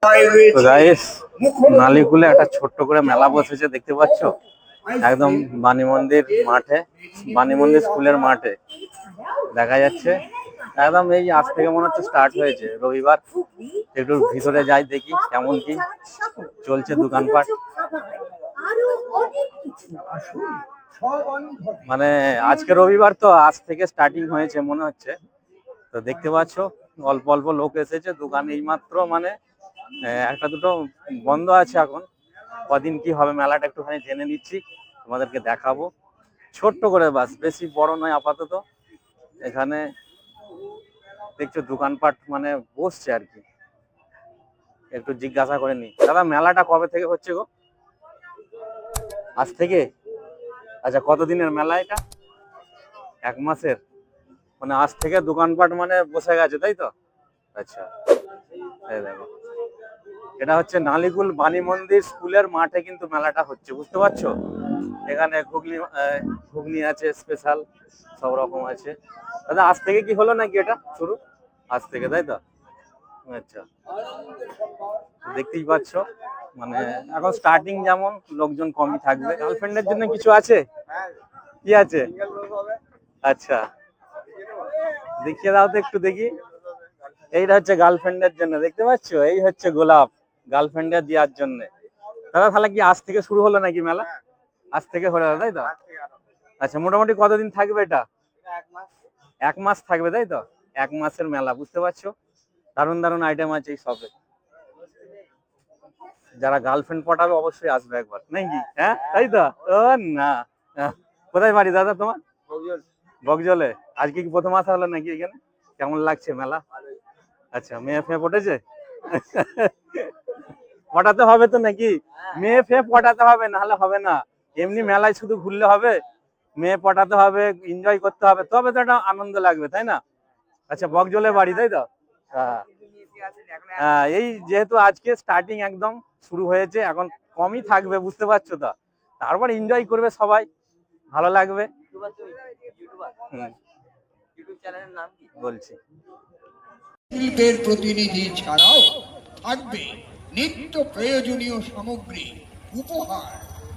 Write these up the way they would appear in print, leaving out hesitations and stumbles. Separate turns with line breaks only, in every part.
তো গাইস, নালিকুলে একটা ছোট্ট করে মেলা বসেছে দেখতে পাচ্ছ, একদম বাণী মন্দির মাঠে, বাণী মন্দির স্কুলের মাঠে দেখা যাচ্ছে। একদম এই আজ থেকে মনে হচ্ছে স্টার্ট হয়েছে, রবিবার। একটু ভিতরে যাই দেখি কেমন কি চলছে দোকানপাট। মানে আজকে রবিবার তো আজ থেকে স্টার্টিং হয়েছে মনে হচ্ছে। তো দেখতে পাচ্ছ অল্প অল্প লোক এসেছে, দোকান এইমাত্র মানে একটা দুটো বন্ধ আছে এখন। কদিন কি হবে মেলাটা একটুখানি জেনে নিচ্ছি, তোমাদেরকে দেখাবো ছোট্ট করে, বাস বেশি বড় নয় আপাতত। এখানে দেখছো দোকানপাট মানে বসছে আর কি। একটু জিজ্ঞাসা করে নি, দাদা মেলাটা কবে থেকে হচ্ছে গো? আজ থেকে? আচ্ছা, কতদিনের মেলা এটা? 1 মাসের? মানে আজ থেকে দোকানপাট মানে বসে গেছে তাই তো? আচ্ছা, এই দেখো, এটা হচ্ছে নালিকুল বাণী মন্দির স্কুলের মাঠে কিন্তু মেলাটা হচ্ছে, বুঝতে পারছো? এখানে ঘুগনি ঘুগনি আছে স্পেশাল, সব রকম আছে। দাদা আজ থেকে কি হলো নাকি এটা শুরু? আজ থেকে তাই তো? আচ্ছা, দেখতেই পাচ্ছ মানে এখন স্টার্টিং, যেমন লোকজন কমই থাকবে। গার্লফ্রেন্ডের জন্য কিছু আছে? কি আছে? আচ্ছা, দেখিয়ে দাও তো একটু দেখি। এইটা হচ্ছে গার্লফ্রেন্ডের জন্য, দেখতে পাচ্ছ? এই হচ্ছে গোলাপ গার্লফ্রেন্ডের দেওয়ার জন্য। দাদা তাহলে কি আজ থেকে শুরু হলো নাকি মেলা? আজ থেকে হলো তাই তো? আচ্ছা, মোটামুটি কতদিন থাকবে এটা? 1 মাস থাকবে তাই তো? 1 মাসের মেলা, বুঝতে পারছো? দারুণ দারুণ আইটেম আছে এই শপে। যারা গার্লফ্রেন্ড পটাবে অবশ্যই আসবে একবার নাকি, হ্যাঁ তাই তো? ও না, কোথায় বাড়ি দাদা তোমার? বকজলে। আজকে কি প্রথম আসা হলো নাকি এখানে? কেমন লাগছে মেলা? আচ্ছা, মেয়ে ফেয়ে পটেছে? পটাতে হবে তো নাকি? মেয়ে ফেয়ে পটাতে হবে, নাহলে হবে না। এমনি মেলায় শুধু ঘুরলে হবে? মেয়ে পটাতে হবে, এনজয় করতে হবে, তবে তো একটা আনন্দ লাগবে, তাই না? আচ্ছা, বকজলে বাড়ি তাই তো? হ্যাঁ হ্যাঁ, এই যেহেতু আজকে স্টার্টিং একদম শুরু হয়েছে, এখন কমই থাকবে, বুঝতে পারছো তো? তারপর এনজয় করবে সবাই, ভালো লাগবে। বলছি,
শিল্পের প্রতিনিধি ছাড়াও থাকবে নিত্য প্রয়োজনীয় সামগ্রী, উপহার,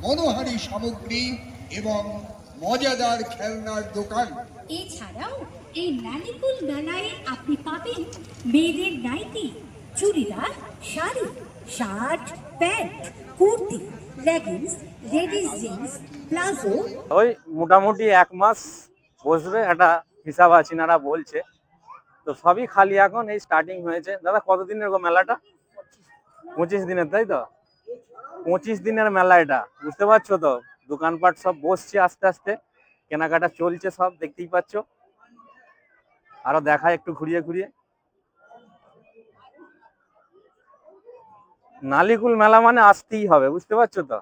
মনোহারী সামগ্রী এবং মজাদার খেলনার দোকান।
এছাড়াও এই নালিকুল মেলায় আপনি পাবেন মেয়েদের nightie, churidar, sari, shirt, pant, kurti, leggings, ladies jeans, palazzo.
ওই মোটামুটি 1 মাস বসবে, একটা হিসাব আছিনারা বলছে। তো সবই খালি, এখন এই স্টার্টিং হয়েছে। দাদা কতদিনের গো মেলাটা? 25 দিনের তাই তো? 25 দিনের মেলা এটা, বুঝতে পারছো তো? দোকানপাট সব বসছে আস্তে আস্তে, কেনাকাটা চলছে সব, দেখতেই পাচ্ছ। আরো দেখায় একটু ঘুরিয়ে ঘুরিয়ে। নালিকুল মেলা মানে আসতেই হবে, বুঝতে পারছো তো?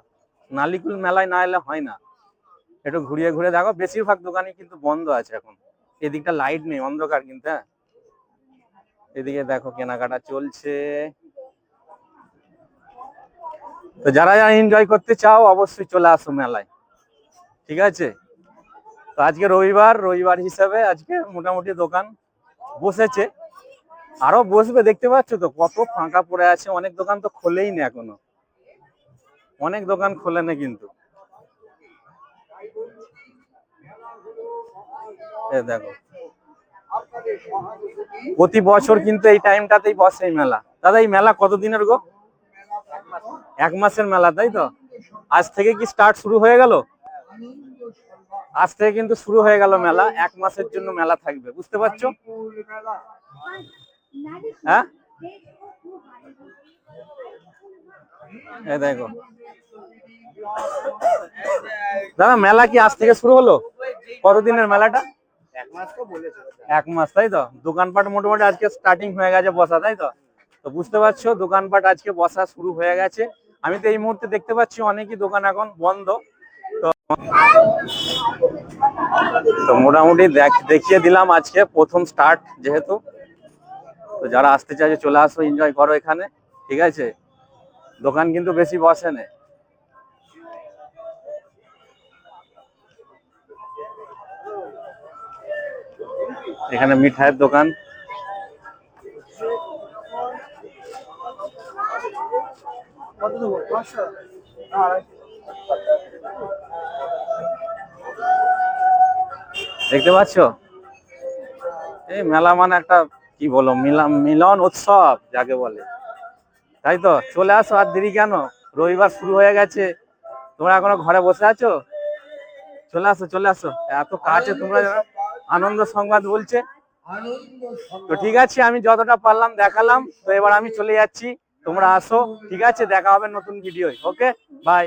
নালিকুল মেলায় না এলে হয় না। একটু ঘুরিয়ে ঘুরে দেখো, বেশিরভাগ দোকানই কিন্তু বন্ধ আছে এখন। এদিকটা লাইট নেই, অন্ধকার কিন্তু। হ্যাঁ, এদিকে দেখো কেনাকাটা চলছে। তো যারা যারা এনজয় করতে চাও অবশ্যই চলে আসো মেলায়, ঠিক আছে? তো আজকে রবিবার, রবিবার হিসাবে আজকে মোটামুটি দোকান বসেছে, আরো বসবে, দেখতে পাচ্ছ তো কত ফাঁকা পড়ে আছে। অনেক দোকান তো খোলেই না এখনো, অনেক দোকান খোলে না কিন্তু। দেখো, প্রতি বছর কিন্তু এই টাইমটাতেই বসে এই মেলা। দাদা এই মেলা কতদিনের গো? 1 মাসের মেলা তাই তো? আজ থেকে কি স্টার্ট শুরু হয়ে গেল? আজ থেকে কিন্তু শুরু হয়ে গেল মেলা, 1 মাসের জন্য মেলা থাকবে, বুঝতে পারছো? হ্যাঁ, এই দেখো দাদা, মেলা কি আজ থেকে শুরু হলো? কতদিনের মেলাটা? 1 মাস তাই তো? দোকানপাট মোটামুটি আজকে স্টার্টিং হয়ে গেছে বসা তাই তো? তো বুঝতে পারছো দোকানপাট আজকে বসা শুরু হয়ে গেছে। আমি তো এই মুহূর্তে দেখতে পাচ্ছি অনেকই দোকান এখন বন্ধ। তো মোটামুটি দেখিয়ে দিলাম আজকে প্রথম স্টার্ট যেহেতু। তো যারা আসতে চাইছে চলে আসো, এনজয় করো এখানে, ঠিক আছে? দোকান কিন্তু বেশি বসে না। এখানে মিঠাইয়ের দোকান, দেখতে পাচ্ছ, এই মেলা মানে একটা কি বলো, মিলন উৎসব যাকে বলে, তাই তো। চলে আসো, আর দেরি কেন, রবিবার শুরু হয়ে গেছে, তোমরা এখনো ঘরে বসে আছো? চলে আসো, চলে আসো, এত কাছে তোমরা আনন্দ সংবাদ বলছে। তো ঠিক আছে, আমি যতটা পারলাম দেখালাম, তো এবার আমি চলে যাচ্ছি, তোমরা আসো, ঠিক আছে, দেখা হবে নতুন ভিডিও। Okay, by.